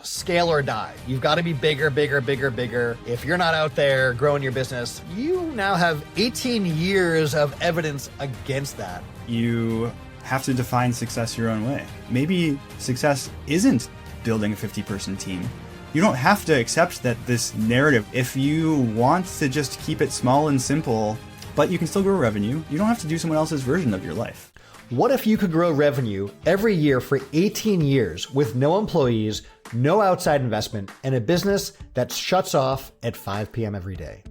scale or die. You've got to be bigger, bigger, bigger, bigger. If you're not out there growing your business, you now have 18 years of evidence against that. You have to define success your own way. Maybe success isn't building a 50-person team. You don't have to accept that this narrative. If you want to just keep it small and simple, but you can still grow revenue, you don't have to do someone else's version of your life. What if you could grow revenue every year for 18 years with no employees, no outside investment, and a business that shuts off at 5 p.m. every day?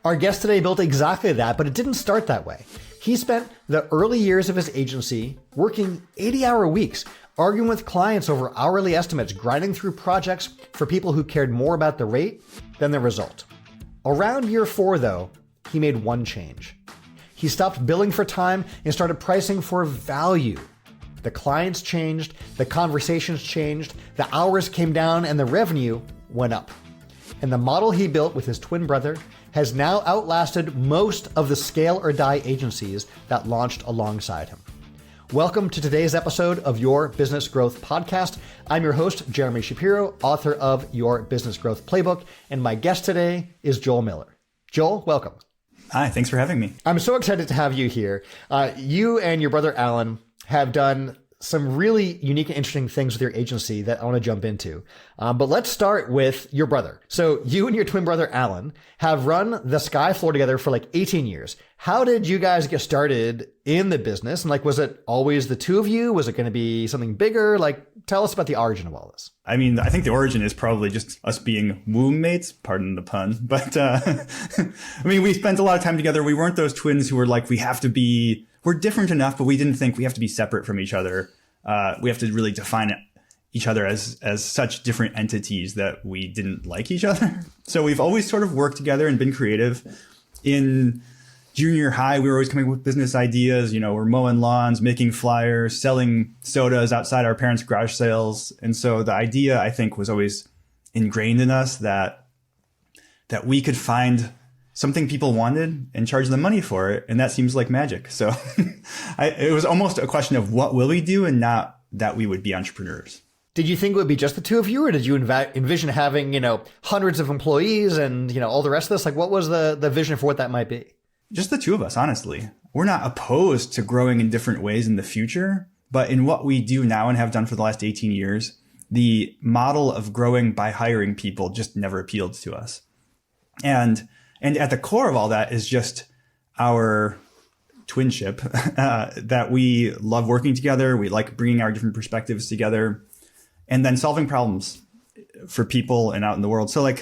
Our guest today built exactly that, but it didn't start that way. He spent the early years of his agency working 80-hour weeks, arguing with clients over hourly estimates, grinding through projects for people who cared more about the rate than the result. Around year 4, though, he made one change. He stopped billing for time and started pricing for value. The clients changed, the conversations changed, the hours came down, and the revenue went up. And the model he built with his twin brother has now outlasted most of the scale or die agencies that launched alongside him. Welcome to today's episode of Your Business Growth Podcast. I'm your host, Jeremy Shapiro, author of Your Business Growth Playbook, and my guest today is Joel Miller. Joel, welcome. Hi, thanks for having me. I'm so excited to have you here. You and your brother Alan have done some really unique and interesting things with your agency that I want to jump into. But let's start with your brother. So you and your twin brother Alan have run the Sky floor together for like 18 years. How did you guys get started in the business? And was it always the two of you? Was it going to be something bigger? Tell us about the origin of all this. I mean, I think the origin is probably just us being womb mates, pardon the pun. But we spent a lot of time together. We weren't those twins who were like, we're different enough, but we didn't think we have to be separate from each other. We have to really define each other as such different entities that we didn't like each other. So we've always sort of worked together and been creative. In junior high, we were always coming up with business ideas. We're mowing lawns, making flyers, selling sodas outside our parents' garage sales. And so the idea, I think, was always ingrained in us that we could find something people wanted and charge them money for it. And that seems like magic. So it was almost a question of what will we do and not that we would be entrepreneurs. Did you think it would be just the two of you, or did you envision having, hundreds of employees and, all the rest of this? What was the vision for what that might be? Just the two of us, honestly. We're not opposed to growing in different ways in the future, but in what we do now and have done for the last 18 years, the model of growing by hiring people just never appealed to us. And at the core of all that is just our twinship, that we love working together. We like bringing our different perspectives together and then solving problems for people and out in the world. So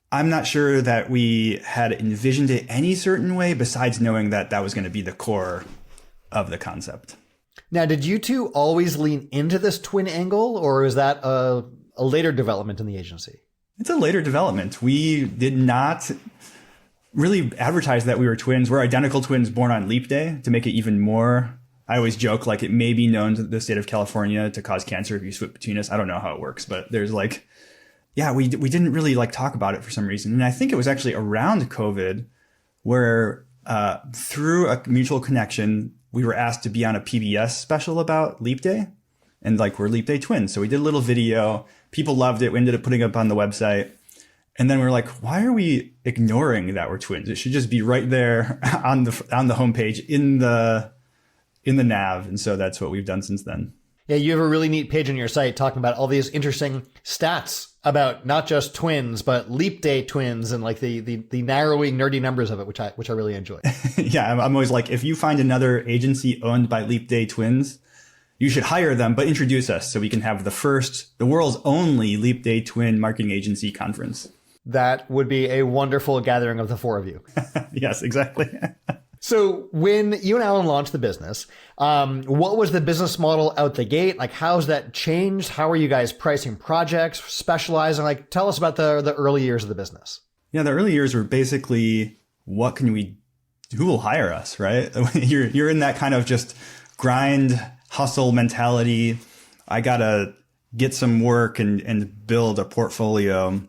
I'm not sure that we had envisioned it any certain way besides knowing that that was going to be the core of the concept. Now, did you two always lean into this twin angle, or is that a later development in the agency? It's a later development. We did not really advertise that we were twins. We're identical twins born on Leap Day to make it even more. I always joke it may be known to the state of California to cause cancer if you switch between us. I don't know how it works, but there's we didn't really talk about it for some reason. And I think it was actually around COVID where through a mutual connection, we were asked to be on a PBS special about Leap Day. And we're Leap Day twins. So we did a little video. People loved it. We ended up putting it up on the website. And then we were like, why are we ignoring that we're twins? It should just be right there on the homepage in the nav. And so that's what we've done since then. Yeah, you have a really neat page on your site talking about all these interesting stats about not just twins, but Leap Day twins and the narrowing nerdy numbers of it, which I really enjoy. Yeah, I'm always if you find another agency owned by Leap Day twins, you should hire them, but introduce us so we can have the world's only Leap Day twin marketing agency conference. That would be a wonderful gathering of the four of you. Yes, exactly. So when you and Alan launched the business, what was the business model out the gate? How's that changed? How are you guys pricing projects, specializing? Tell us about the early years of the business. Yeah, the early years were basically, who will hire us, right? You're in that kind of just grind, hustle mentality. I gotta get some work and build a portfolio.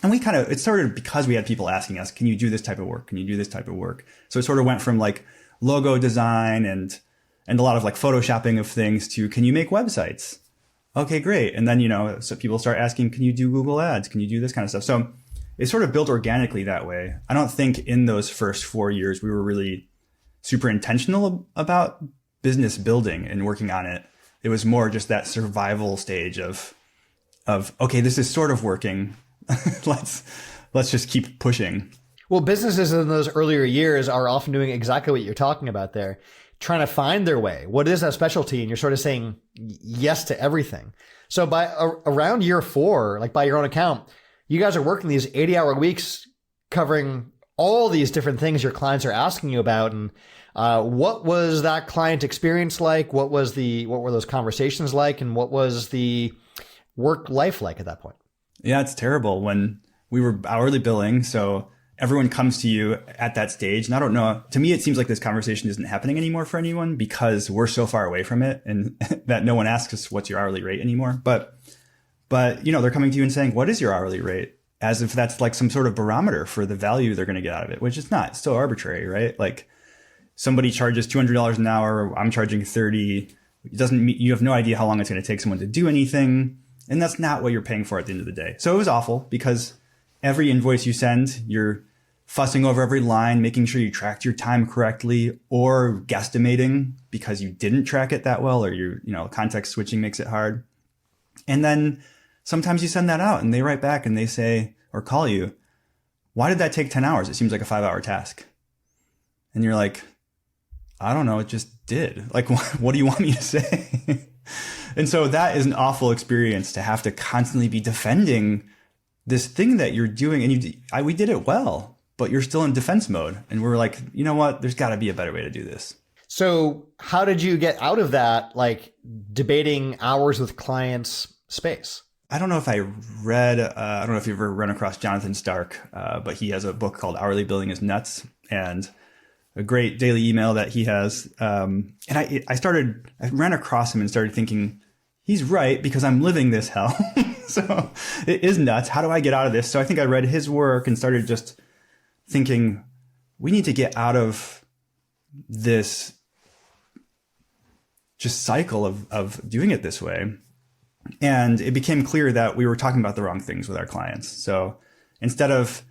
And it started because we had people asking us, can you do this type of work? Can you do this type of work? So it sort of went from logo design and a lot of photoshopping of things to, can you make websites? Okay, great. And then, so people start asking, can you do Google Ads? Can you do this kind of stuff? So it sort of built organically that way. I don't think in those first 4 years, we were really super intentional about business building and working on it. It was more just that survival stage of, okay, this is sort of working. let's just keep pushing. Well, businesses in those earlier years are often doing exactly what you're talking about there, trying to find their way. What is that specialty? And you're sort of saying yes to everything. So by around year 4, like by your own account, you guys are working these 80-hour weeks covering all these different things your clients are asking you about. And what was that client experience like? What were those conversations like? And what was the work life like at that point? Yeah, it's terrible when we were hourly billing. So everyone comes to you at that stage. And I don't know, to me, it seems like this conversation isn't happening anymore for anyone because we're so far away from it and that no one asks us what's your hourly rate anymore. But they're coming to you and saying, what is your hourly rate? As if that's like some sort of barometer for the value they're going to get out of it, which it's not. It's still arbitrary, right? Like somebody charges $200 an hour. I'm charging 30. You have no idea how long it's going to take someone to do anything. And that's not what you're paying for at the end of the day. So it was awful because every invoice you send, you're fussing over every line, making sure you tracked your time correctly or guesstimating because you didn't track it that well or context switching makes it hard. And then sometimes you send that out and they write back and they say, or call you, why did that take 10 hours? It seems like a 5-hour task. And you're like, I don't know. It just did. Like, what do you want me to say? And so that is an awful experience to have to constantly be defending this thing that you're doing. And we did it well, but you're still in defense mode. And we're like, you know what? There's got to be a better way to do this. So how did you get out of that, like debating hours with clients space? I don't know if I read, I don't know if you've ever run across Jonathan Stark, but he has a book called Hourly Billing is Nuts and a great daily email that he has. And I ran across him and started thinking, he's right because I'm living this hell. So it is nuts. How do I get out of this? So I think I read his work and started just thinking, we need to get out of this just cycle of doing it this way. And it became clear that we were talking about the wrong things with our clients. So instead of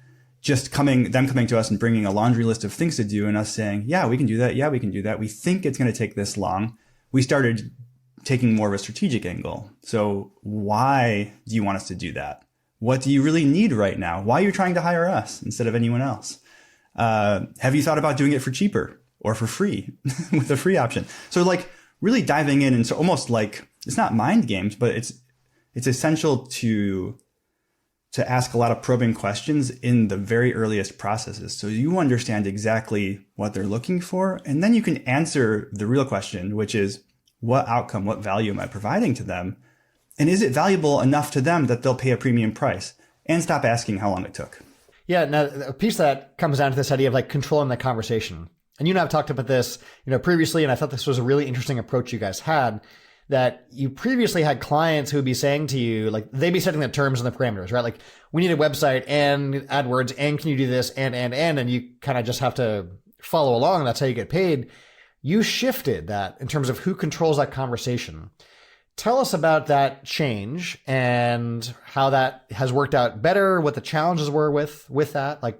just them coming to us and bringing a laundry list of things to do and us saying, yeah, we can do that. Yeah, we can do that. We think it's going to take this long. We started taking more of a strategic angle. So why do you want us to do that? What do you really need right now? Why are you trying to hire us instead of anyone else? Have you thought about doing it for cheaper or for free with a free option? So like really diving in and so almost like it's not mind games, but it's essential to ask a lot of probing questions in the very earliest processes. So you understand exactly what they're looking for. And then you can answer the real question, which is what outcome, what value am I providing to them? And is it valuable enough to them that they'll pay a premium price? And stop asking how long it took. Yeah. Now a piece of that comes down to this idea of like controlling the conversation. And you and I have talked about this, previously, and I thought this was a really interesting approach you guys had, that you previously had clients who would be saying to you, like, they'd be setting the terms and the parameters, right? Like, we need a website and AdWords, and can you do this, and you kind of just have to follow along. That's how you get paid. You shifted that in terms of who controls that conversation. Tell us about that change and how that has worked out better, what the challenges were with that. Like,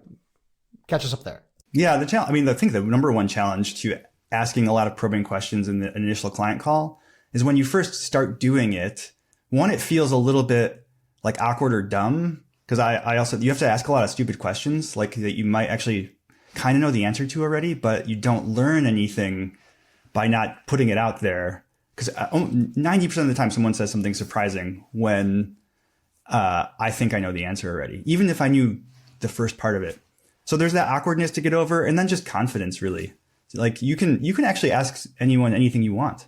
catch us up there. Yeah, I think the number one challenge to asking a lot of probing questions in the initial client call is when you first start doing it, one, it feels a little bit like awkward or dumb because you have to ask a lot of stupid questions like that you might actually kind of know the answer to already, but you don't learn anything by not putting it out there. Because 90% of the time someone says something surprising when I think I know the answer already, even if I knew the first part of it. So there's that awkwardness to get over, and then just confidence, really. Like you can actually ask anyone anything you want.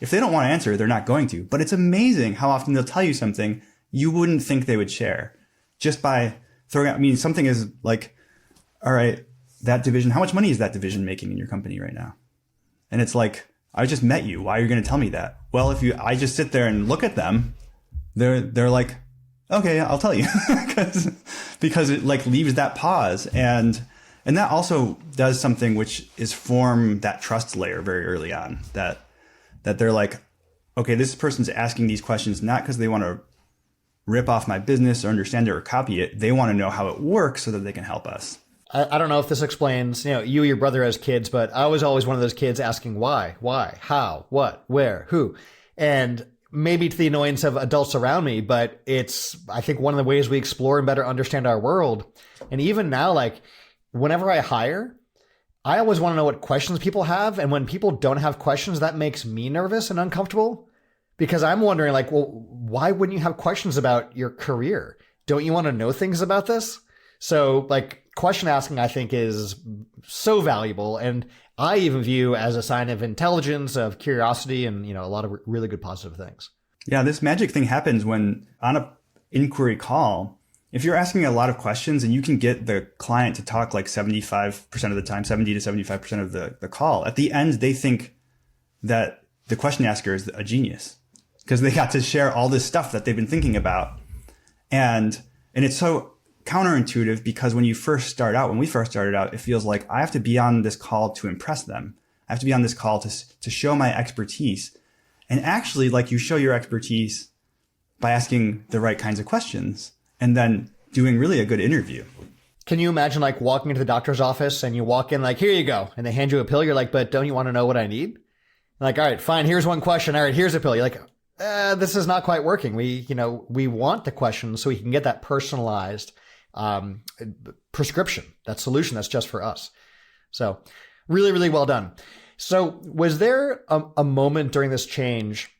If they don't want to answer, they're not going to. But it's amazing how often they'll tell you something you wouldn't think they would share just by throwing out. I mean, something is like, all right, that division, how much money is that division making in your company right now? And it's like, I just met you. Why are you going to tell me that? Well, I just sit there and look at them, they're like, okay, I'll tell you because it like leaves that pause. And that also does something which is form that trust layer very early on that they're like, okay, this person's asking these questions not because they want to rip off my business or understand it or copy it. They want to know how it works so that they can help us. I don't know if this explains, you, your brother as kids, but I was always one of those kids asking why, how, what, where, who, and maybe to the annoyance of adults around me, but it's, I think, one of the ways we explore and better understand our world. And even now, like whenever I hire, I always want to know what questions people have. And when people don't have questions, that makes me nervous and uncomfortable because I'm wondering like, well, why wouldn't you have questions about your career? Don't you want to know things about this? So like question asking, I think, is so valuable. And I even view as a sign of intelligence, of curiosity, and, a lot of really good positive things. Yeah, this magic thing happens when on a inquiry call, if you're asking a lot of questions and you can get the client to talk like 75% of the time, 70 to 75% of the call, at the end, they think that the question asker is a genius because they got to share all this stuff that they've been thinking about. And it's so counterintuitive because when we first started out, it feels like I have to be on this call to impress them. I have to be on this call to show my expertise. And actually, like, you show your expertise by asking the right kinds of questions and then doing really a good interview. Can you imagine like walking into the doctor's office and you walk in like, here you go. And they hand you a pill. You're like, but don't you want to know what I need? Like, all right, fine. Here's one question. All right, here's a pill. You're like, this is not quite working. We want the questions so we can get that personalized prescription, that solution that's just for us. So really, really well done. So was there a moment during this change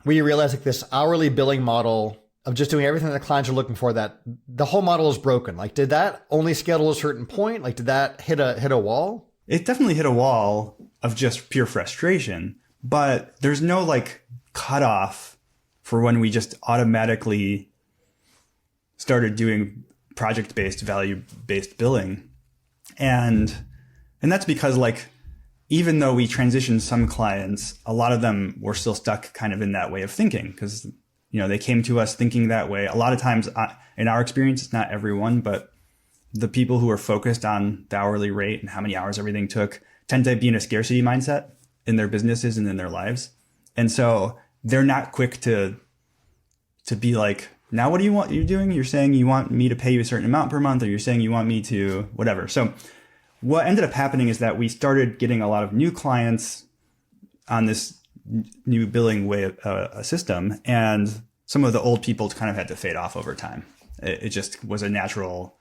where you realized like this hourly billing model of just doing everything that the clients are looking for, that the whole model is broken? Like, did that only scale to a certain point? Like, did that hit a wall? It definitely hit a wall of just pure frustration, but there's no like cutoff for when we just automatically started doing project-based, value-based billing. And that's because like, even though we transitioned some clients, a lot of them were still stuck kind of in that way of thinking because, they came to us thinking that way. A lot of times in our experience, it's not everyone, but the people who are focused on the hourly rate and how many hours everything took tend to be in a scarcity mindset in their businesses and in their lives. And so they're not quick to be like, now what do you want you're doing? You're saying you want me to pay you a certain amount per month, or you're saying you want me to whatever. So what ended up happening is that we started getting a lot of new clients on this new billing way system, and some of the old people kind of had to fade off over time. It just was a natural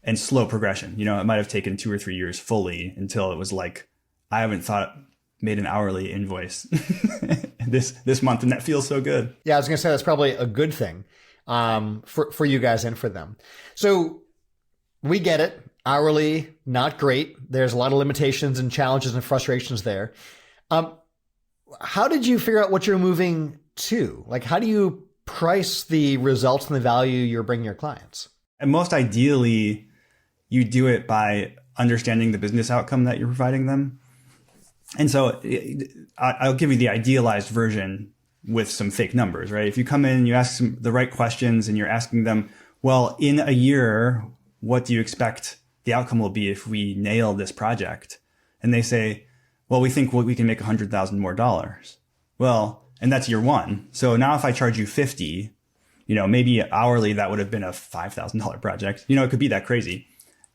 and slow progression. It might have taken 2 or 3 years fully until it was like, I haven't made an hourly invoice this month, and that feels so good. Yeah, I was going to say that's probably a good thing for you guys and for them. So we get it. Hourly, not great. There's a lot of limitations and challenges and frustrations there. How did you figure out what you're moving to? Like, how do you price the results and the value you're bringing your clients? And most ideally, you do it by understanding the business outcome that you're providing them. And so I'll give you the idealized version with some fake numbers, right? If you come in and you ask the right questions and you're asking them, well, in a year, what do you expect the outcome will be if we nail this project? And they say, well, we think we can make $100,000 more. Well, and that's year one. So now if I charge you 50, maybe hourly, that would have been a $5,000 project. It could be that crazy.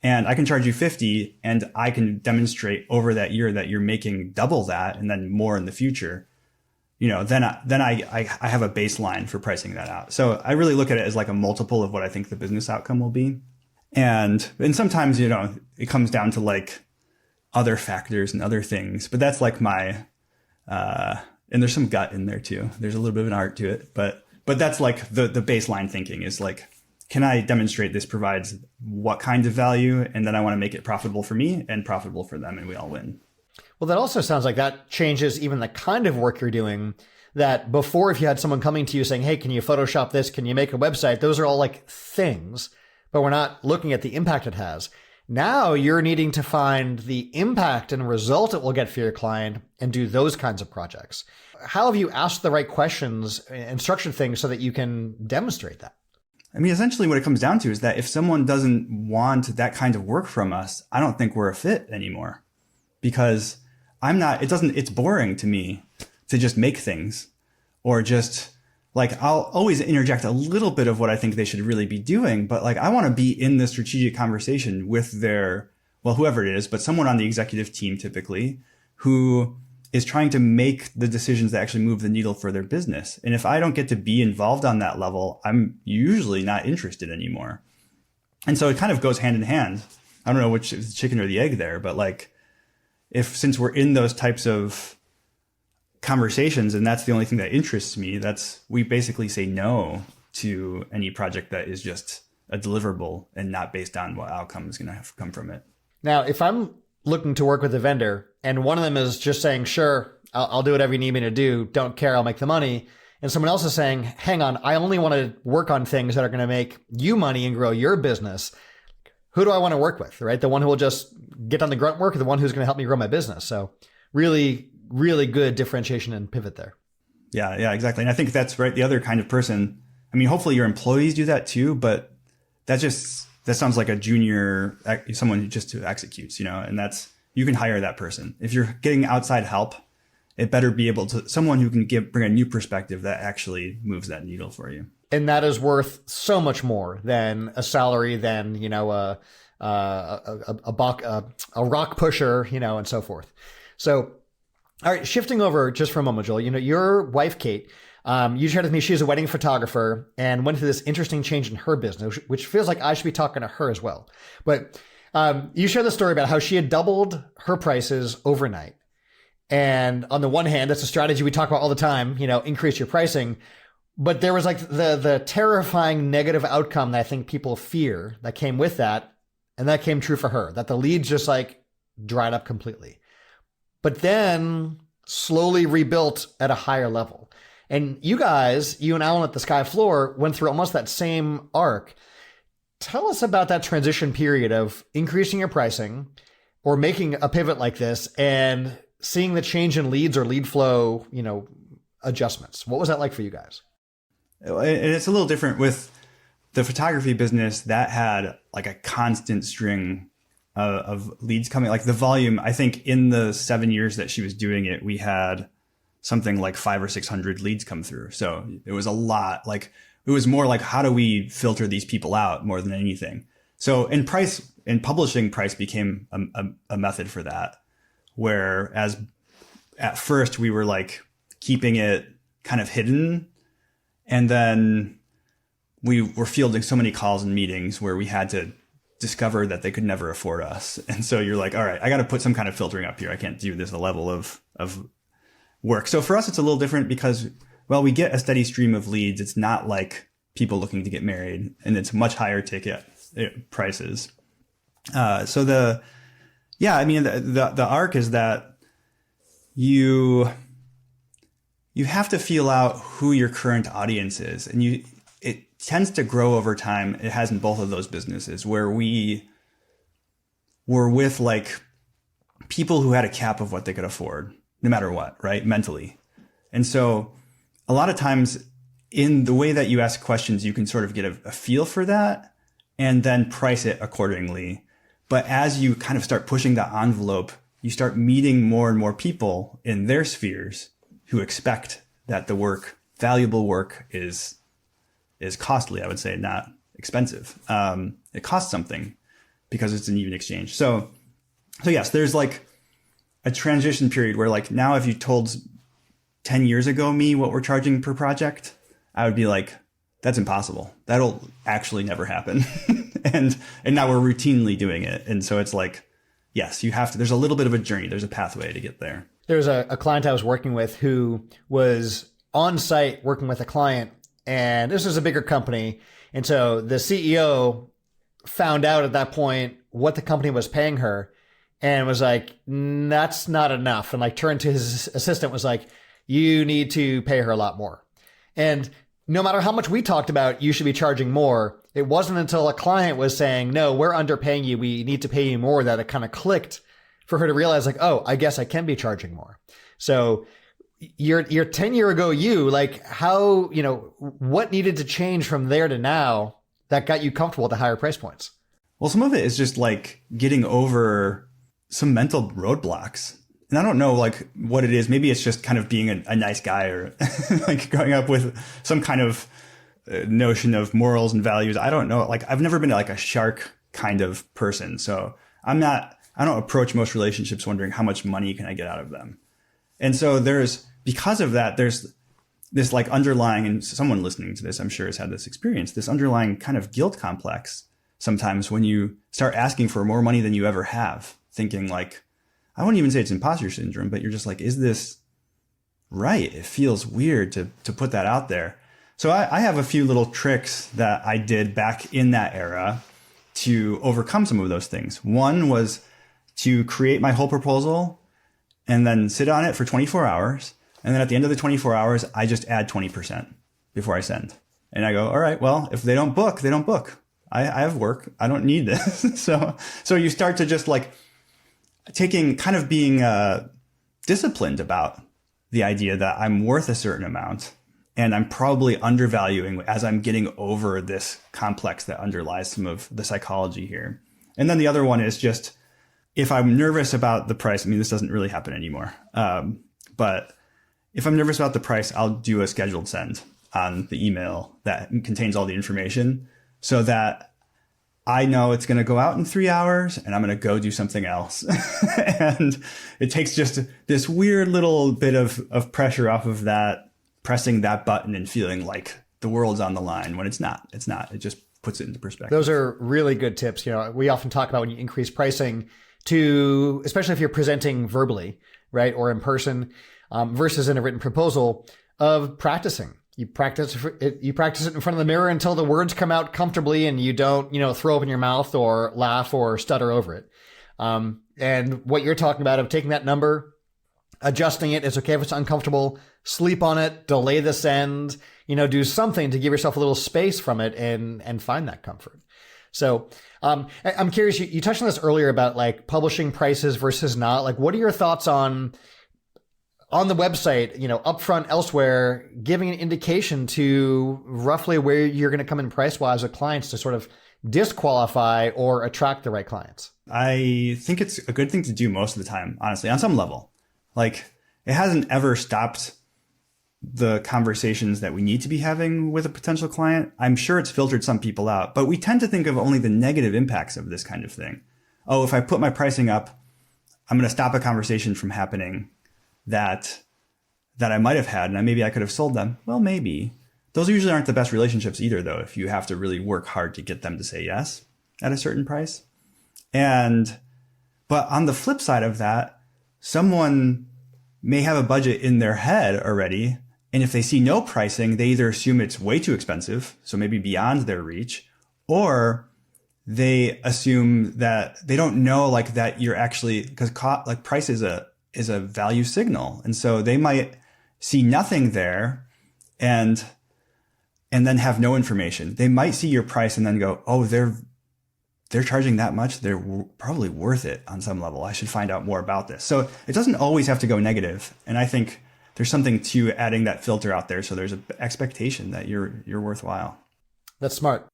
And I can charge you 50 and I can demonstrate over that year that you're making double that and then more in the future. Then I have a baseline for pricing that out. So I really look at it as like a multiple of what I think the business outcome will be. And sometimes, it comes down to like other factors and other things, but that's like my, and there's some gut in there too. There's a little bit of an art to it, but that's like the baseline thinking is like, can I demonstrate this provides what kind of value? And then I want to make it profitable for me and profitable for them, and we all win. Well, that also sounds like that changes even the kind of work you're doing. That before, if you had someone coming to you saying, hey, can you Photoshop this? Can you make a website? Those are all like things, but we're not looking at the impact it has. Now you're needing to find the impact and result it will get for your client and do those kinds of projects. How have you asked the right questions and structured things so that you can demonstrate that? I mean, essentially what it comes down to is that if someone doesn't want that kind of work from us, I don't think we're a fit anymore, because it's boring to me to just make things or just like, I'll always interject a little bit of what I think they should really be doing. But like, I want to be in the strategic conversation with whoever it is, but someone on the executive team typically who is trying to make the decisions that actually move the needle for their business. And if I don't get to be involved on that level, I'm usually not interested anymore. And so it kind of goes hand in hand. I don't know which is the chicken or the egg there, but like, since we're in those types of conversations and that's the only thing that interests me, we basically say no to any project that is just a deliverable and not based on what outcome is going to have come from it. Now, if I'm looking to work with a vendor and one of them is just saying, sure, I'll do whatever you need me to do, don't care, I'll make the money. And someone else is saying, hang on, I only want to work on things that are going to make you money and grow your business. Who do I want to work with, right? The one who will just get on the grunt work or the one who's going to help me grow my business? So really, really good differentiation and pivot there. Yeah, exactly. And I think that's right. The other kind of person, I mean, hopefully your employees do that too, but that sounds like a junior, someone who just executes, and you can hire that person. If you're getting outside help, it better be someone who can bring a new perspective that actually moves that needle for you. And that is worth so much more than a salary, than, a rock pusher, and so forth. So, all right, shifting over just for a moment, Joel, your wife, Kate, you shared with me she's a wedding photographer and went through this interesting change in her business, which feels like I should be talking to her as well. But you shared the story about how she had doubled her prices overnight. And on the one hand, that's a strategy we talk about all the time, increase your pricing. But there was like the terrifying negative outcome that I think people fear that came with that. And that came true for her, that the leads just like dried up completely. But then slowly rebuilt at a higher level. And you and Alan at the Sky Floor went through almost that same arc. Tell us about that transition period of increasing your pricing or making a pivot like this and seeing the change in leads or lead flow, adjustments. What was that like for you guys? And it's a little different with the photography business that had like a constant string of leads coming. Like the volume, I think in the 7 years that she was doing it, we had something like 500 or 600 leads come through. So it was a lot. Like it was more like, how do we filter these people out more than anything? So in publishing, price became a method for that. Whereas at first we were like keeping it kind of hidden. And then we were fielding so many calls and meetings where we had to discover that they could never afford us. And so you're like, all right, I got to put some kind of filtering up here. I can't do this level of work. So for us, it's a little different because, well, we get a steady stream of leads. It's not like people looking to get married, and it's much higher ticket prices. So the arc is that you have to feel out who your current audience is, and it tends to grow over time. It has in both of those businesses where we were with like people who had a cap of what they could afford, no matter what, right? Mentally. And so a lot of times in the way that you ask questions, you can sort of get a feel for that and then price it accordingly. But as you kind of start pushing that envelope, you start meeting more and more people in their spheres who expect that the work, valuable work, is costly. I would say not expensive. It costs something because it's an even exchange. So yes, there's like a transition period where like now if you told 10 years ago me what we're charging per project, I would be like, that's impossible. That'll actually never happen. and now we're routinely doing it. And so it's like, yes, you have to, there's a little bit of a journey. There's a pathway to get there. There's a client I was working with who was on site working with a client, and this was a bigger company. And so the CEO found out at that point what the company was paying her and was like, that's not enough. And like turned to his assistant, was like, you need to pay her a lot more. And no matter how much we talked about, you should be charging more, it wasn't until a client was saying, no, we're underpaying you, we need to pay you more, that it kind of clicked for her to realize like, oh, I guess I can be charging more. So your 10-year ago like how, what needed to change from there to now that got you comfortable at the higher price points? Well, some of it is just like getting over some mental roadblocks. and I don't know like what it is. Maybe it's just kind of being a nice guy or like growing up with some kind of notion of morals and values. I don't know. Like I've never been like a shark kind of person. So I don't approach most relationships wondering how much money can I get out of them. And so because of that, there's this like underlying, and someone listening to this, I'm sure has had this experience, this underlying kind of guilt complex sometimes when you start asking for more money than you ever have, thinking like, I wouldn't even say it's imposter syndrome, but you're just like, is this right? It feels weird to put that out there. So I have a few little tricks that I did back in that era to overcome some of those things. One was to create my whole proposal and then sit on it for 24 hours. And then at the end of the 24 hours, I just add 20% before I send. And I go, all right, well, if they don't book, they don't book. I have work. I don't need this. So you start to just like being disciplined about the idea that I'm worth a certain amount and I'm probably undervaluing as I'm getting over this complex that underlies some of the psychology here. And then the other one is just, if I'm nervous about the price, I mean, this doesn't really happen anymore. But if I'm nervous about the price, I'll do a scheduled send on the email that contains all the information so that I know it's going to go out in 3 hours and I'm going to go do something else. And it takes just this weird little bit of pressure off of that, pressing that button and feeling like the world's on the line when it's not. It's not. It just puts it into perspective. Those are really good tips. You know, we often talk about when you increase pricing to, especially if you're presenting verbally, right, or in person, versus in a written proposal, of practicing. You practice it in front of the mirror until the words come out comfortably and you don't, throw open your mouth or laugh or stutter over it. And what you're talking about of taking that number, adjusting it, it's okay if it's uncomfortable, sleep on it, delay the send, do something to give yourself a little space from it and find that comfort. So, I'm curious, you touched on this earlier about like publishing prices versus not. Like, what are your thoughts on the website, upfront, elsewhere, giving an indication to roughly where you're going to come in price-wise with clients to sort of disqualify or attract the right clients? I think it's a good thing to do most of the time, honestly, on some level. Like, it hasn't ever stopped the conversations that we need to be having with a potential client. I'm sure it's filtered some people out, but we tend to think of only the negative impacts of this kind of thing. Oh, if I put my pricing up, I'm going to stop a conversation from happening that I might have had, and maybe I could have sold them. Well, maybe. Those usually aren't the best relationships either, though, if you have to really work hard to get them to say yes at a certain price. But on the flip side of that, someone may have a budget in their head already, and if they see no pricing, they either assume it's way too expensive, so maybe beyond their reach, or they assume that they don't know like that you're actually, because like price is a value signal. And so they might see nothing there and then have no information. They might see your price and then go, oh, they're charging that much. They're probably worth it on some level. I should find out more about this. So it doesn't always have to go negative. And I think there's something to adding that filter out there. So there's an expectation that you're worthwhile. That's smart.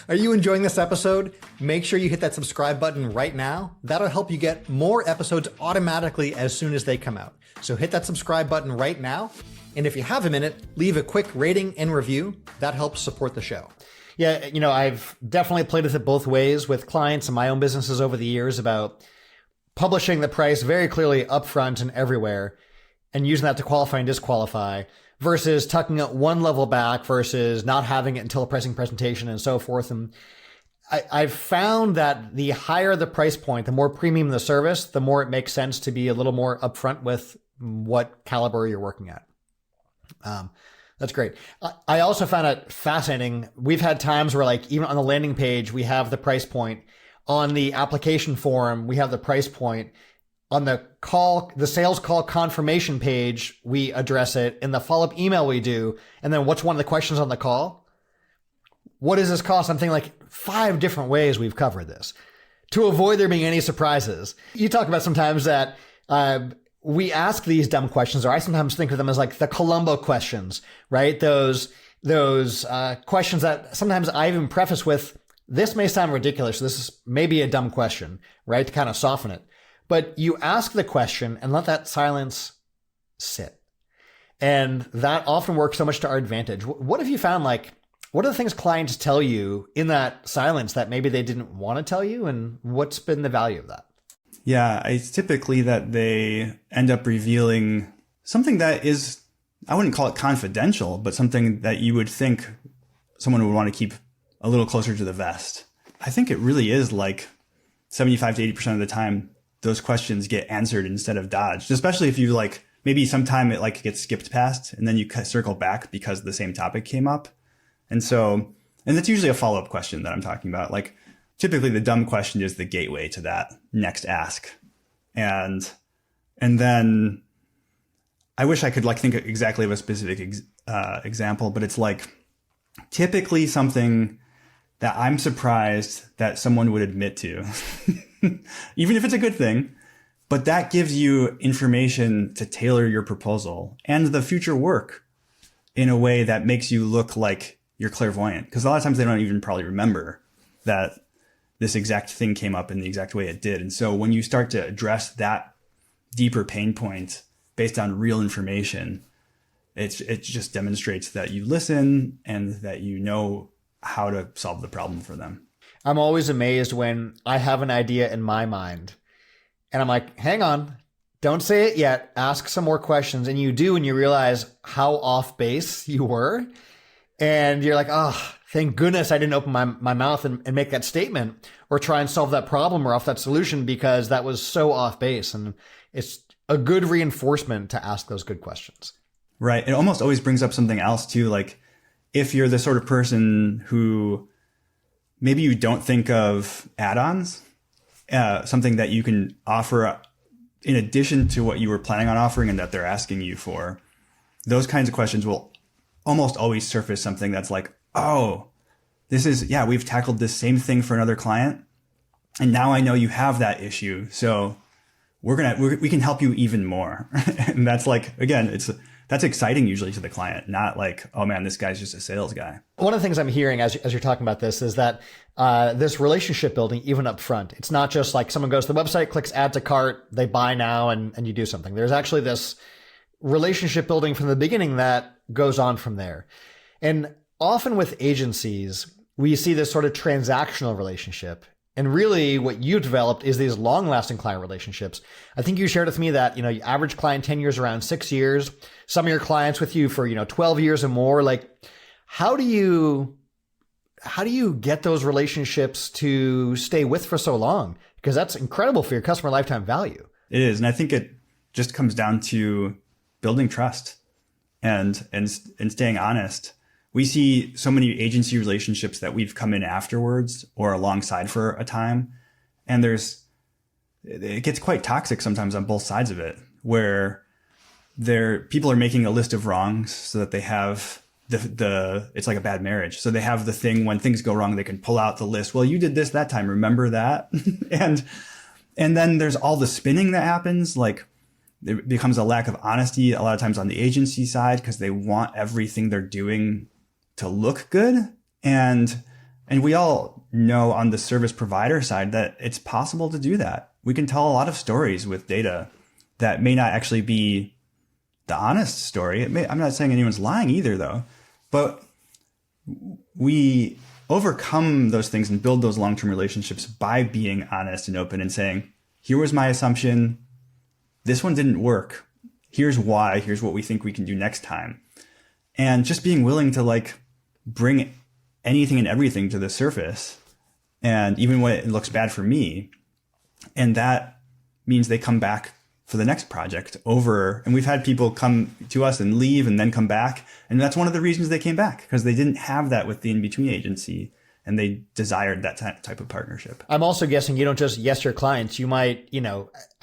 Are you enjoying this episode? Make sure you hit that subscribe button right now. That'll help you get more episodes automatically as soon as they come out. So hit that subscribe button right now. And if you have a minute, leave a quick rating and review. That helps support the show. Yeah, I've definitely played with it both ways with clients and my own businesses over the years about publishing the price very clearly upfront and everywhere and using that to qualify and disqualify, versus tucking it one level back versus not having it until a pricing presentation and so forth. And I've found that the higher the price point, the more premium the service, the more it makes sense to be a little more upfront with what caliber you're working at. That's great. I also found it fascinating. We've had times where like even on the landing page, we have the price point. On the application form, we have the price point. On the sales call confirmation page, we address it. In the follow-up email we do. And then what's one of the questions on the call? What does this cost? I'm thinking like 5 different ways we've covered this to avoid there being any surprises. You talk about sometimes that we ask these dumb questions, or I sometimes think of them as like the Columbo questions, right? Those questions that sometimes I even preface with, this may sound ridiculous. This is maybe a dumb question, right? To kind of soften it. But you ask the question and let that silence sit. And that often works so much to our advantage. What have you found, like, what are the things clients tell you in that silence that maybe they didn't want to tell you? And what's been the value of that? Yeah, it's typically that they end up revealing something that is, I wouldn't call it confidential, but something that you would think someone would want to keep a little closer to the vest. I think it really is like 75 to 80% of the time, those questions get answered instead of dodged, especially if you like, maybe sometime it like gets skipped past and then you circle back because the same topic came up. And that's usually a follow-up question that I'm talking about. Like typically the dumb question is the gateway to that next ask. And then I wish I could like think exactly of a specific example, but it's like typically something that I'm surprised that someone would admit to, even if it's a good thing, but that gives you information to tailor your proposal and the future work in a way that makes you look like you're clairvoyant. Because a lot of times they don't even probably remember that this exact thing came up in the exact way it did. And so when you start to address that deeper pain point based on real information, it just demonstrates that you listen and that you know how to solve the problem for them. I'm always amazed when I have an idea in my mind and I'm like, hang on, don't say it yet. Ask some more questions. And you do, and you realize how off base you were. And you're like, oh, thank goodness I didn't open my mouth and make that statement or try and solve that problem or off that solution, because that was so off base. And it's a good reinforcement to ask those good questions. Right. It almost always brings up something else too. Like if you're the sort of person who maybe you don't think of add-ons, something that you can offer in addition to what you were planning on offering and that they're asking you for, those kinds of questions will almost always surface something that's like, oh, we've tackled this same thing for another client. And now I know you have that issue. So we can help you even more. And that's like, again, that's exciting usually to the client, not like, oh man, this guy's just a sales guy. One of the things I'm hearing as you're talking about this is that this relationship building, even up front, it's not just like someone goes to the website, clicks add to cart, they buy now, and you do something. There's actually this relationship building from the beginning that goes on from there. And often with agencies, we see this sort of transactional relationship. And really what you developed is these long-lasting client relationships. I think you shared with me that, you average client tenure is around 6 years. Some of your clients with you for, 12 years or more. Like, how do you get those relationships to stay with for so long? Because that's incredible for your customer lifetime value. It is. And I think it just comes down to building trust and staying honest. We see so many agency relationships that we've come in afterwards or alongside for a time. And it gets quite toxic sometimes on both sides of it, where people are making a list of wrongs so that they have it's like a bad marriage. So they have the thing when things go wrong, they can pull out the list. Well, you did this that time. Remember that? and then there's all the spinning that happens. Like there becomes a lack of honesty a lot of times on the agency side because they want everything they're doing to look good. And we all know on the service provider side that it's possible to do that. We can tell a lot of stories with data that may not actually be the honest story. I'm not saying anyone's lying either though, but we overcome those things and build those long-term relationships by being honest and open and saying, here was my assumption. This one didn't work. Here's why. Here's what we think we can do next time. And just being willing to like bring anything and everything to the surface. And even when it looks bad for me, and that means they come back for the next project over. And we've had people come to us and leave and then come back. And that's one of the reasons they came back, because they didn't have that with the in-between agency and they desired that type of partnership. I'm also guessing you don't just yes your clients. You might,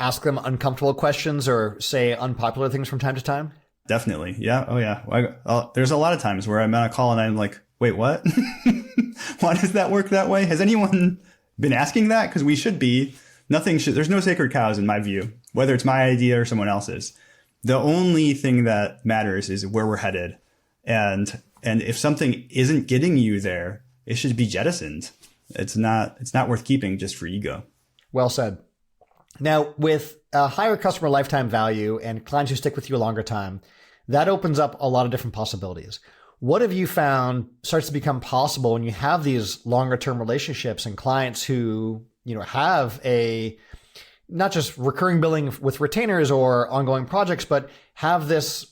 ask them uncomfortable questions or say unpopular things from time to time. Definitely. Yeah. Oh yeah. There's a lot of times where I'm on a call and I'm like, wait, what? Why does that work that way? Has anyone been asking that? Because we should be. There's no sacred cows in my view, whether it's my idea or someone else's. The only thing that matters is where we're headed. And if something isn't getting you there, it should be jettisoned. It's not worth keeping just for ego. Well said. Now, with a higher customer lifetime value and clients who stick with you a longer time, that opens up a lot of different possibilities. What have you found starts to become possible when you have these longer term relationships and clients who, have a not just recurring billing with retainers or ongoing projects, but have this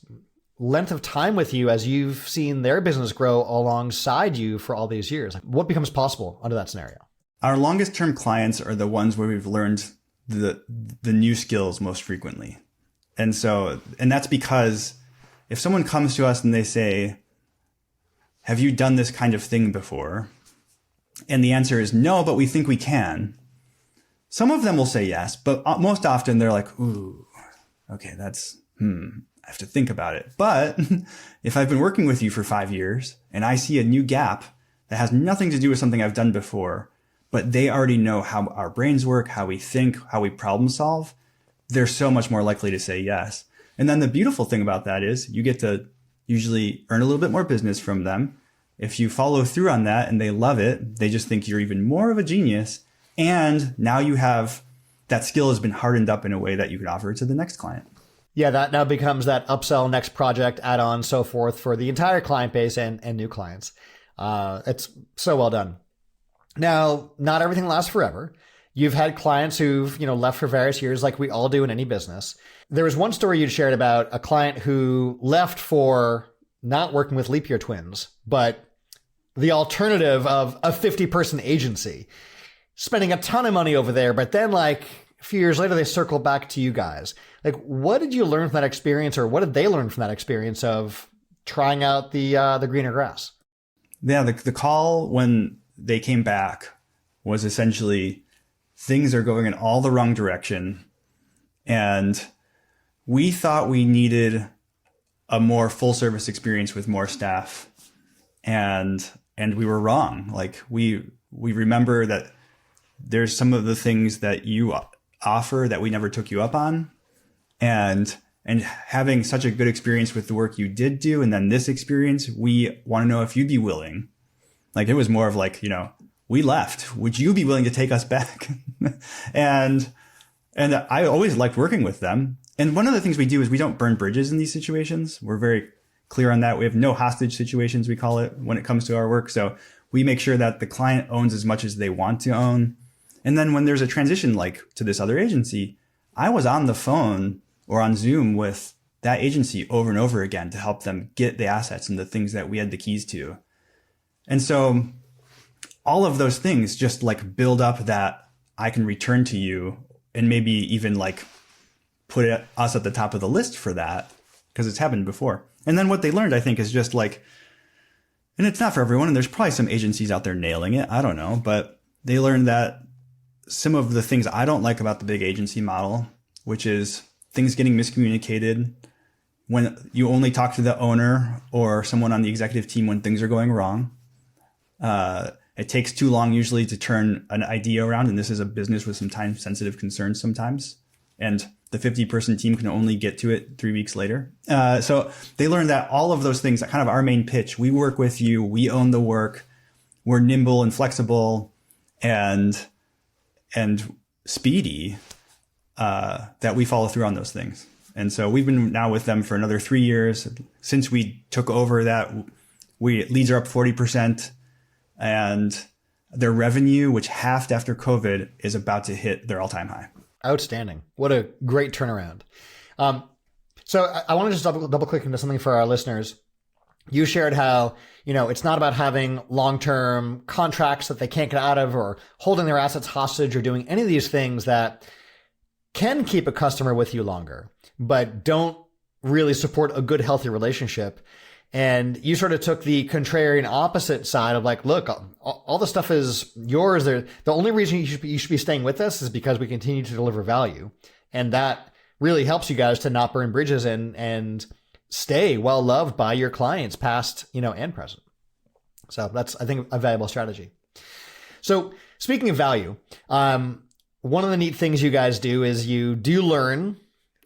length of time with you as you've seen their business grow alongside you for all these years? What becomes possible under that scenario? Our longest term clients are the ones where we've learned the new skills most frequently. And that's because if someone comes to us and they say, have you done this kind of thing before? And the answer is no, but we think we can. Some of them will say yes, but most often they're like, ooh, okay, I have to think about it. But if I've been working with you for 5 years and I see a new gap that has nothing to do with something I've done before, but they already know how our brains work, how we think, how we problem solve, they're so much more likely to say yes. And then the beautiful thing about that is you get to usually earn a little bit more business from them. If you follow through on that and they love it, they just think you're even more of a genius. And now you have that skill has been hardened up in a way that you can offer to the next client. Yeah, that now becomes that upsell, next project, add-on, so forth for the entire client base and new clients. It's so well done. Now, not everything lasts forever. You've had clients who've, left for various years like we all do in any business. There was one story you'd shared about a client who left for not working with leap year twins, but the alternative of a 50-person agency, spending a ton of money over there. But then like a few years later, they circled back to you guys. Like, what did you learn from that experience, or what did they learn from that experience of trying out the greener grass? Yeah, the call when they came back was essentially things are going in all the wrong direction. And we thought we needed a more full service experience with more staff. And we were wrong. Like we remember that there's some of the things that you offer that we never took you up on. And having such a good experience with the work you did do, and then this experience, we want to know if you'd be willing. Like it was more of like, we left. Would you be willing to take us back? and I always liked working with them. And one of the things we do is we don't burn bridges in these situations. We're very clear on that. We have no hostage situations, we call it, when it comes to our work. So we make sure that the client owns as much as they want to own. And then when there's a transition like to this other agency, I was on the phone or on Zoom with that agency over and over again to help them get the assets and the things that we had the keys to. And so all of those things just like build up that I can return to you and maybe even like put us at the top of the list for that because it's happened before. And then what they learned, I think, is just like, and it's not for everyone, and there's probably some agencies out there nailing it, I don't know, but they learned that some of the things I don't like about the big agency model, which is things getting miscommunicated, when you only talk to the owner or someone on the executive team when things are going wrong. It takes too long usually to turn an idea around, and this is a business with some time-sensitive concerns sometimes. And the 50-person team can only get to it 3 weeks later. So they learned that all of those things, kind of our main pitch, we work with you, we own the work, we're nimble and flexible and speedy, that we follow through on those things. And so we've been now with them for another 3 years. Since we took over that, leads are up 40%, and their revenue, which halved after COVID, is about to hit their all-time high. Outstanding. What a great turnaround. So I want to just double click into something for our listeners. You shared how, it's not about having long-term contracts that they can't get out of or holding their assets hostage or doing any of these things that can keep a customer with you longer, but don't really support a good, healthy relationship. And you sort of took the contrarian opposite side of like, look, all the stuff is yours. The only reason you should be staying with us is because we continue to deliver value. And that really helps you guys to not burn bridges and stay well loved by your clients past, and present. So that's, I think, a valuable strategy. So speaking of value, one of the neat things you guys do is you do learn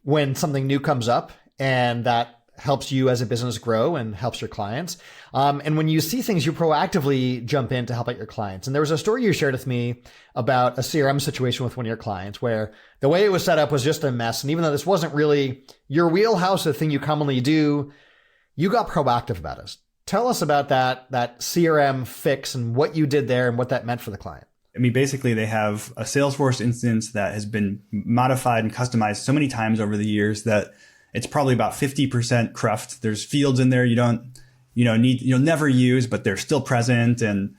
when something new comes up, and that helps you as a business grow and helps your clients. And when you see things, you proactively jump in to help out your clients. And there was a story you shared with me about a CRM situation with one of your clients where the way it was set up was just a mess. And even though this wasn't really your wheelhouse, the thing you commonly do, you got proactive about it. Tell us about that CRM fix and what you did there and what that meant for the client. I mean, basically, they have a Salesforce instance that has been modified and customized so many times over the years that it's probably about 50% cruft. There's fields in there you'll never use, but they're still present. And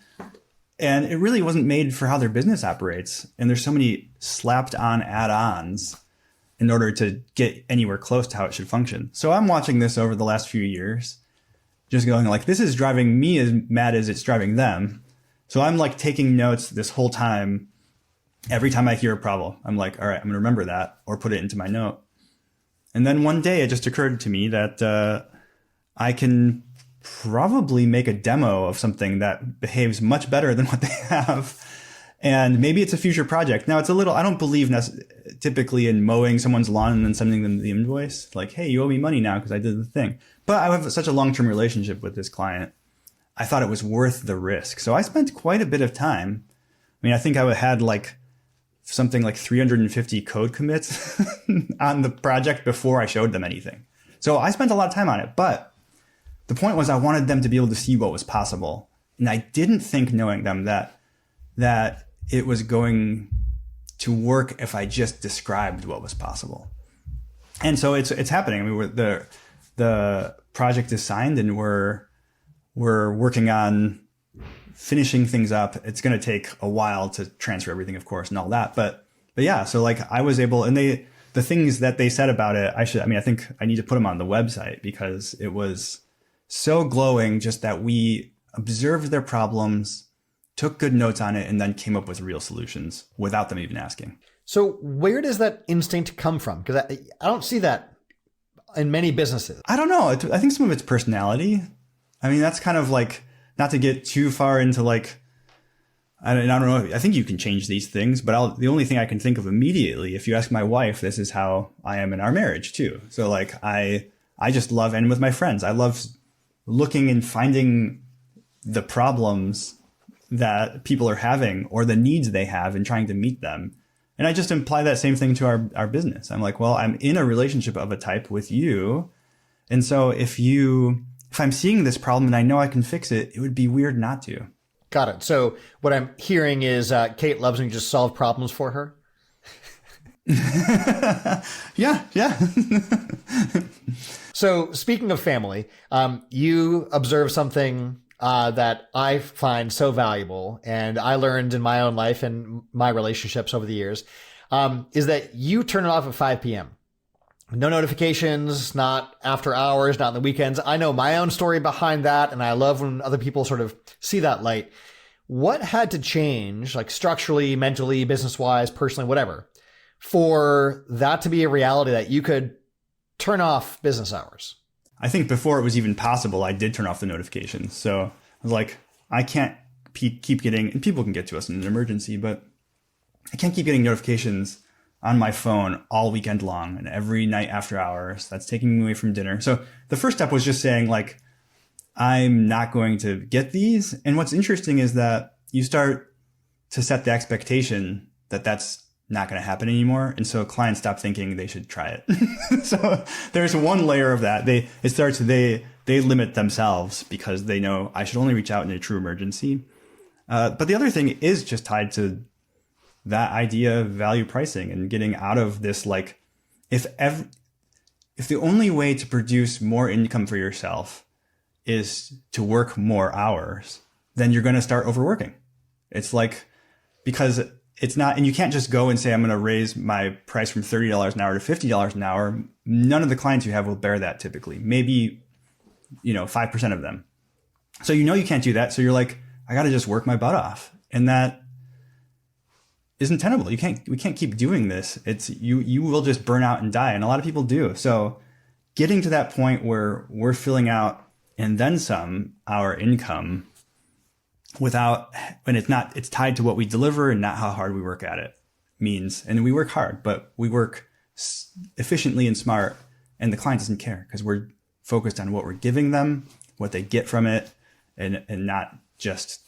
it really wasn't made for how their business operates. And there's so many slapped on add-ons in order to get anywhere close to how it should function. So I'm watching this over the last few years, just going like, this is driving me as mad as it's driving them. So I'm like taking notes this whole time. Every time I hear a problem, I'm like, all right, I'm going to remember that or put it into my note. And then one day it just occurred to me that I can probably make a demo of something that behaves much better than what they have. And maybe it's a future project. Now, I don't believe typically in mowing someone's lawn and then sending them the invoice. Like, hey, you owe me money now because I did the thing. But I have such a long-term relationship with this client. I thought it was worth the risk. So I spent quite a bit of time. I mean, I think I had something like 350 code commits on the project before I showed them anything. So I spent a lot of time on it. But the point was I wanted them to be able to see what was possible. And I didn't think, knowing them, that it was going to work if I just described what was possible. And so it's happening. I mean, the project is signed and we're working on finishing things up. It's going to take a while to transfer everything, of course, and all that. But yeah, so like I was able, and the things that they said about it, I think I need to put them on the website because it was so glowing, just that we observed their problems, took good notes on it, and then came up with real solutions without them even asking. So where does that instinct come from? Because I don't see that in many businesses. I don't know. I think some of it's personality. I mean, that's kind of like, not to get too far into like, I don't know. I think you can change these things, but the only thing I can think of immediately, if you ask my wife, this is how I am in our marriage too. So like, I just love, and with my friends, I love looking and finding the problems that people are having or the needs they have and trying to meet them. And I just imply that same thing to our business. I'm like, well, I'm in a relationship of a type with you. And so if I'm seeing this problem and I know I can fix it, it would be weird not to. Got it. So what I'm hearing is Kate loves when you just solve problems for her. Yeah. So speaking of family, you observe something that I find so valuable, and I learned in my own life and my relationships over the years, is that you turn it off at 5 p.m. No notifications, not after hours, not on the weekends. I know my own story behind that, and I love when other people sort of see that light. What had to change, like structurally, mentally, business-wise, personally, whatever, for that to be a reality that you could turn off business hours? I think before it was even possible, I did turn off the notifications. So I was like, I can't keep getting, and people can get to us in an emergency, but I can't keep getting notifications on my phone all weekend long and every night after hours. That's taking me away from dinner. So the first step was just saying like, I'm not going to get these. And what's interesting is that you start to set the expectation that that's not going to happen anymore. And so clients stop thinking they should try it. So there's one layer of that. They limit themselves because they know I should only reach out in a true emergency. But the other thing is just tied to that idea of value pricing and getting out of this, like, if the only way to produce more income for yourself is to work more hours, then you're going to start overworking. It's like, because it's not, and you can't just go and say, I'm going to raise my price from $30 an hour to $50 an hour. None of the clients you have will bear that typically, maybe, 5% of them. So, you can't do that. So you're like, I got to just work my butt off. And that isn't tenable. We can't keep doing this. It's you will just burn out and die. And a lot of people do. So getting to that point where we're filling out and then some our income when it's tied to what we deliver and not how hard we work at it means, and we work hard, but we work efficiently and smart, and the client doesn't care because we're focused on what we're giving them, what they get from it, and not just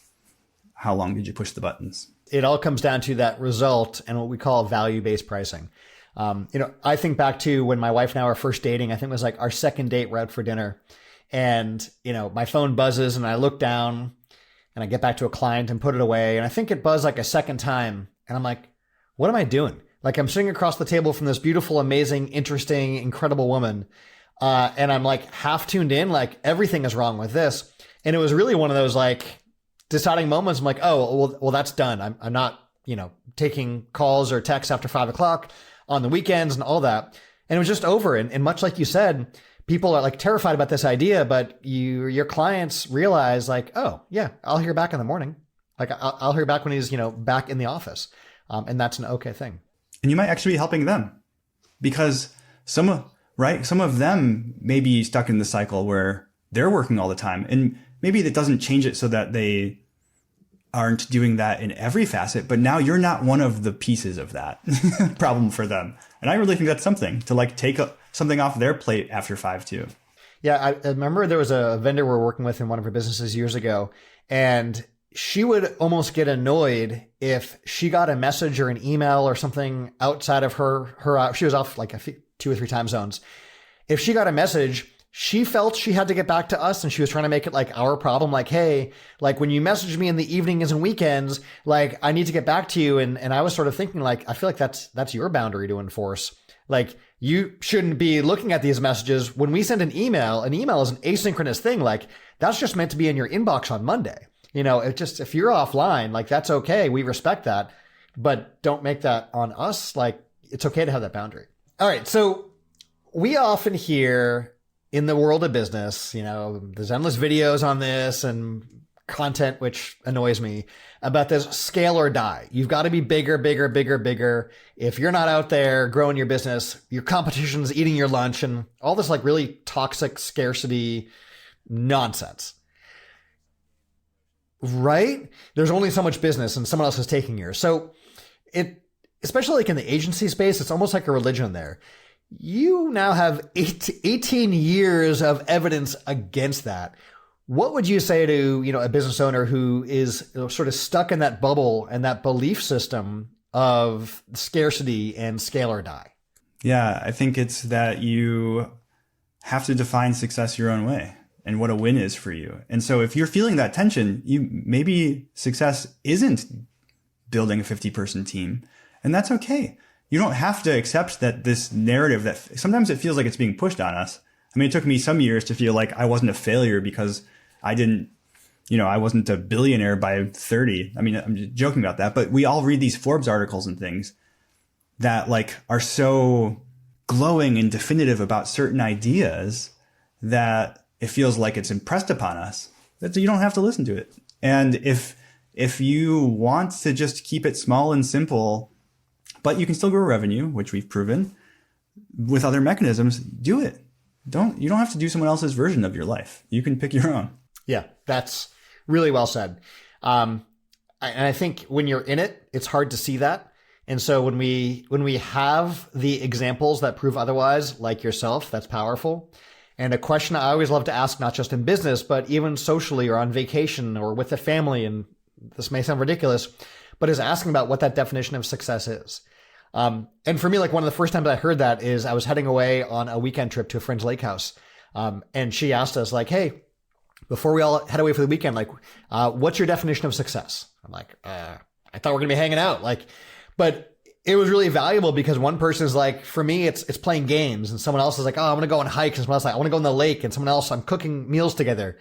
how long did you push the buttons. It all comes down to that result and what we call value-based pricing. I think back to when my wife and I were first dating. I think it was like our second date, we're out for dinner, and my phone buzzes and I look down and I get back to a client and put it away, and I think it buzzed like a second time, and I'm like, what am I doing? Like, I'm sitting across the table from this beautiful, amazing, interesting, incredible woman, and I'm like half tuned in, like everything is wrong with this. And it was really one of those like deciding moments. I'm like, oh, well, that's done. I'm not, taking calls or texts after 5 o'clock on the weekends and all that. And it was just over. And much like you said, people are like terrified about this idea, but your clients realize like, oh yeah, I'll hear back in the morning. Like I'll hear back when he's, back in the office. And that's an okay thing. And you might actually be helping them, because some of them may be stuck in the cycle where they're working all the time, and maybe that doesn't change it so that they aren't doing that in every facet, but now you're not one of the pieces of that problem for them. And I really think that's something to like take something off their plate after 5 too. Yeah. I remember there was a vendor we were working with in one of her businesses years ago, and she would almost get annoyed if she got a message or an email or something outside of her she was off like 2 or 3 time zones. If she got a message, she felt she had to get back to us, and she was trying to make it like our problem. Like, hey, like when you message me in the evenings and weekends, like I need to get back to you. And I was sort of thinking like, I feel like that's your boundary to enforce. Like you shouldn't be looking at these messages. When we send an email is an asynchronous thing. Like that's just meant to be in your inbox on Monday. If you're offline, like that's okay. We respect that, but don't make that on us. Like it's okay to have that boundary. All right. So we often hear in the world of business, there's endless videos on this and content, which annoys me, about this scale or die. You've got to be bigger, bigger, bigger, bigger. If you're not out there growing your business, your competition's eating your lunch, and all this like really toxic scarcity nonsense. Right? There's only so much business and someone else is taking yours. So especially like in the agency space, it's almost like a religion there. You now have 18 years of evidence against that. What would you say to, a business owner who is sort of stuck in that bubble and that belief system of scarcity and scale or die? Yeah, I think it's that you have to define success your own way and what a win is for you. And so if you're feeling that tension, maybe success isn't building a 50-person team, and that's okay. You don't have to accept that this narrative that sometimes it feels like it's being pushed on us. I mean, it took me some years to feel like I wasn't a failure because I wasn't a billionaire by 30. I mean, I'm just joking about that, but we all read these Forbes articles and things that like are so glowing and definitive about certain ideas that it feels like it's impressed upon us that you don't have to listen to it. And if you want to just keep it small and simple, but you can still grow revenue, which we've proven with other mechanisms, do it. You don't have to do someone else's version of your life. You can pick your own. Yeah, that's really well said. And I think when you're in it, it's hard to see that. And so when we have the examples that prove otherwise, like yourself, that's powerful. And a question I always love to ask, not just in business, but even socially or on vacation or with a family, and this may sound ridiculous, but is asking about what that definition of success is. And for me, like one of the first times I heard that is I was heading away on a weekend trip to a friend's lake house. And she asked us like, hey, before we all head away for the weekend, like, what's your definition of success? I'm like, I thought we were gonna be hanging out. But it was really valuable because one person is like, for me, it's playing games. And someone else is like, oh, I'm going to go on hikes. And someone else is like, I want to go in the lake. And someone else, I'm cooking meals together.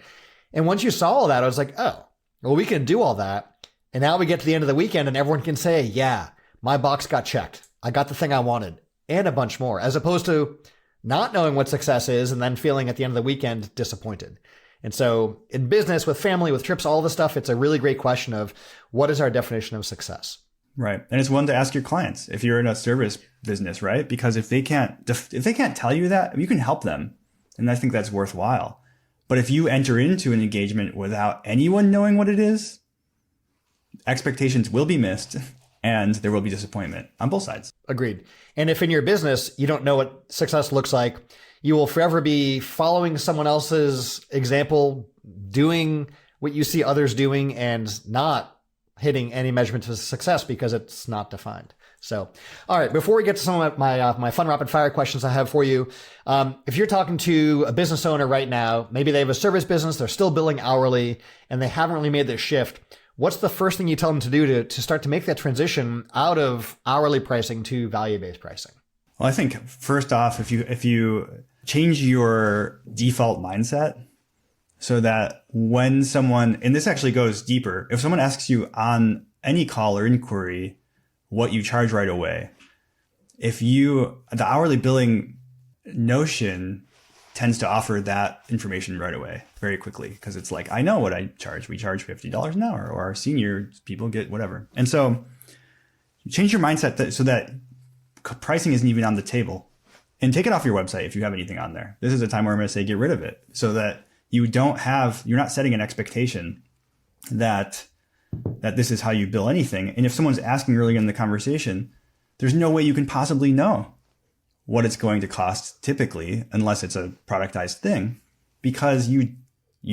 And once you saw all that, I was like, oh, well, we can do all that. And now we get to the end of the weekend and everyone can say, yeah, my box got checked. I got the thing I wanted and a bunch more, as opposed to not knowing what success is and then feeling at the end of the weekend disappointed. And so in business, with family, with trips, all this stuff, it's a really great question of what is our definition of success? Right. And it's one to ask your clients if you're in a service business, right? Because if they can't tell you that, you can help them. And I think that's worthwhile. But if you enter into an engagement without anyone knowing what it is, expectations will be missed and there will be disappointment on both sides. Agreed. And if in your business, you don't know what success looks like, You will forever be following someone else's example, doing what you see others doing, and not hitting any measurement of success because it's not defined. So, all right, before we get to some of my fun rapid fire questions I have for you, if you're talking to a business owner right now, maybe they have a service business, they're still billing hourly, and they haven't really made this shift, what's the first thing you tell them to do to start to make that transition out of hourly pricing to value-based pricing? Well, I think first off, if you change your default mindset so that when someone, and this actually goes deeper, if someone asks you on any call or inquiry what you charge right away, the hourly billing notion tends to offer that information right away, very quickly, because it's like, I know what I charge. We charge $50 an hour, or our senior people get whatever. And so change your mindset so that pricing isn't even on the table, and take it off your website if you have anything on there. This is a time where I'm going to say get rid of it, so that you're not setting an expectation that this is how you bill anything. And if someone's asking early in the conversation, there's no way you can possibly know what it's going to cost typically, unless it's a productized thing, because you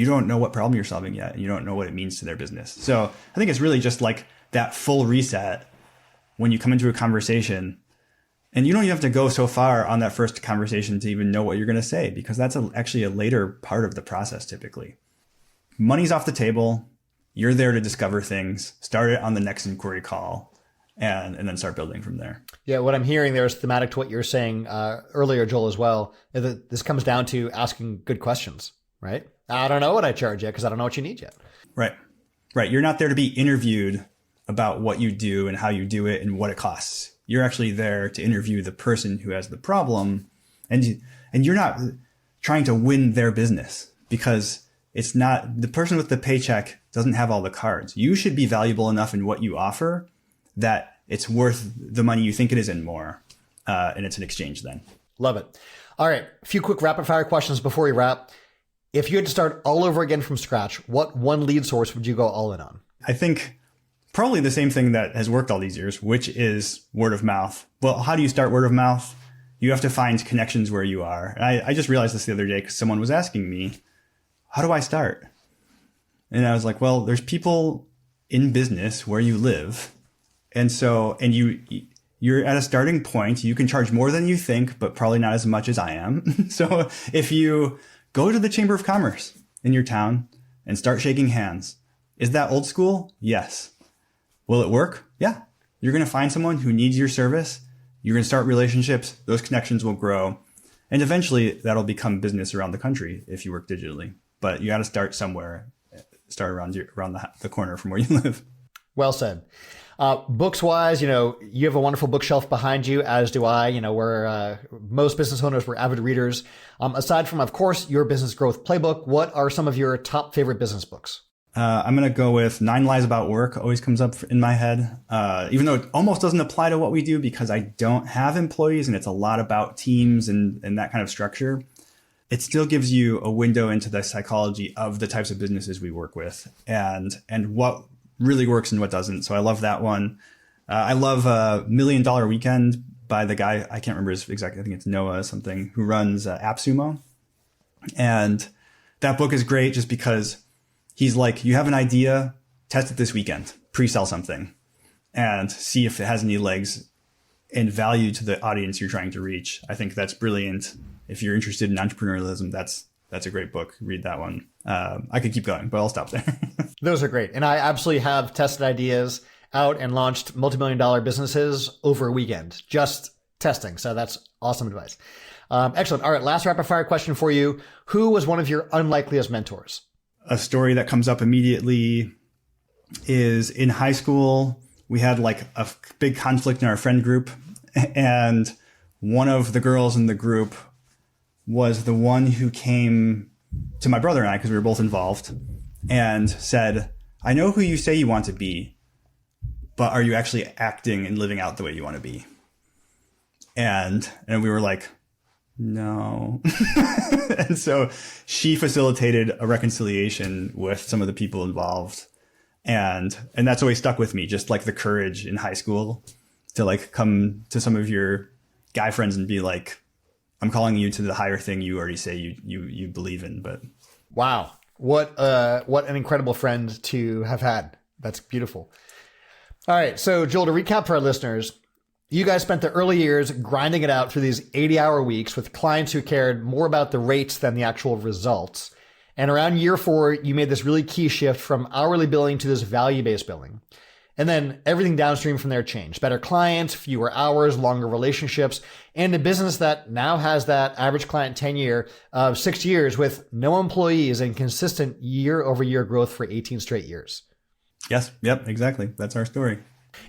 don't know what problem you're solving yet, and you don't know what it means to their business. So I think it's really just like that full reset when you come into a conversation. And you don't even have to go so far on that first conversation to even know what you're going to say, because that's actually a later part of the process typically. Money's off the table. You're there to discover things, start it on the next inquiry call, and then start building from there. Yeah, what I'm hearing there is thematic to what you were saying earlier, Joel, as well. This comes down to asking good questions, right? I don't know what I charge yet because I don't know what you need yet. Right. You're not there to be interviewed about what you do and how you do it and what it costs. You're actually there to interview the person who has the problem, and you're not trying to win their business, because it's not the person with the paycheck doesn't have all the cards. You should be valuable enough in what you offer that it's worth the money you think it is and more. And it's an exchange then. Love it. All right. A few quick rapid fire questions before we wrap. If you had to start all over again from scratch, what one lead source would you go all in on? I think probably the same thing that has worked all these years, which is word of mouth. Well, how do you start word of mouth? You have to find connections where you are. And I just realized this the other day because someone was asking me, how do I start? And I was like, well, there's people in business where you live. And so, you're at a starting point. You can charge more than you think, but probably not as much as I am. So if you go to the Chamber of Commerce in your town and start shaking hands, is that old school? Yes. Will it work? Yeah. You're going to find someone who needs your service. You're going to start relationships. Those connections will grow. And eventually that'll become business around the country if you work digitally. But you got to start somewhere, start around the corner from where you live. Well said. Books wise, you have a wonderful bookshelf behind you, as do I. We're most business owners, we're avid readers. Aside from, of course, your business growth playbook, what are some of your top favorite business books? I'm going to go with 9 Lies About Work. Always comes up in my head, even though it almost doesn't apply to what we do because I don't have employees and it's a lot about teams and that kind of structure. It still gives you a window into the psychology of the types of businesses we work with and what really works and what doesn't. So I love that one. I love $1 Million Weekend by the guy, I can't remember his exact, I think it's Noah something, who runs AppSumo. And that book is great just because he's like, you have an idea, test it this weekend, pre-sell something and see if it has any legs and value to the audience you're trying to reach. I think that's brilliant. If you're interested in entrepreneurialism, that's a great book. Read that one. I could keep going, but I'll stop there. Those are great. And I absolutely have tested ideas out and launched multi-million-dollar businesses over a weekend, just testing. So that's awesome advice. Excellent. All right. Last rapid fire question for you. Who was one of your unlikeliest mentors? A story that comes up immediately is in high school, we had like a big conflict in our friend group. And one of the girls in the group was the one who came to my brother and I, because we were both involved, and said, I know who you say you want to be, but are you actually acting and living out the way you want to be? And we were like, no. And so she facilitated a reconciliation with some of the people involved. And that's always stuck with me, just like the courage in high school to like come to some of your guy friends and be like, I'm calling you to the higher thing you already say you believe in. But wow, what an incredible friend to have had. That's beautiful. All right, so Joel, to recap for our listeners, you guys spent the early years grinding it out through these 80-hour weeks with clients who cared more about the rates than the actual results. And around year 4, you made this really key shift from hourly billing to this value-based billing. And then everything downstream from there changed. Better clients, fewer hours, longer relationships, and a business that now has that average client tenure of 6 years with no employees and consistent year-over-year growth for 18 straight years. Yes. Yep. Exactly. That's our story.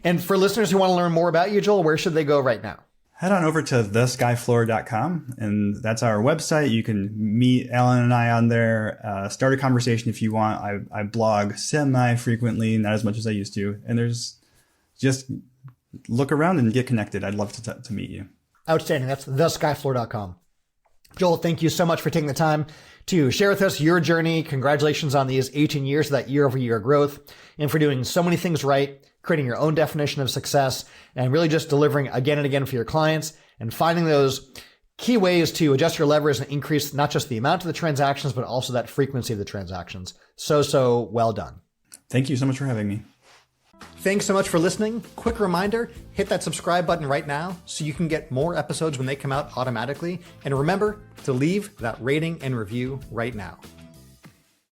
And for listeners who want to learn more about you, Joel, where should they go right now? Head on over to theskyfloor.com, and that's our website. You can meet Alan and I on there, start a conversation if you want. I blog semi-frequently, not as much as I used to. And there's just look around and get connected. I'd love to meet you. Outstanding. That's theskyfloor.com. Joel, thank you so much for taking the time to share with us your journey. Congratulations on these 18 years of that year-over-year growth and for doing so many things right, creating your own definition of success, and really just delivering again and again for your clients and finding those key ways to adjust your levers and increase not just the amount of the transactions, but also that frequency of the transactions. So well done. Thank you so much for having me. Thanks so much for listening. Quick reminder, hit that subscribe button right now so you can get more episodes when they come out automatically. And remember to leave that rating and review right now.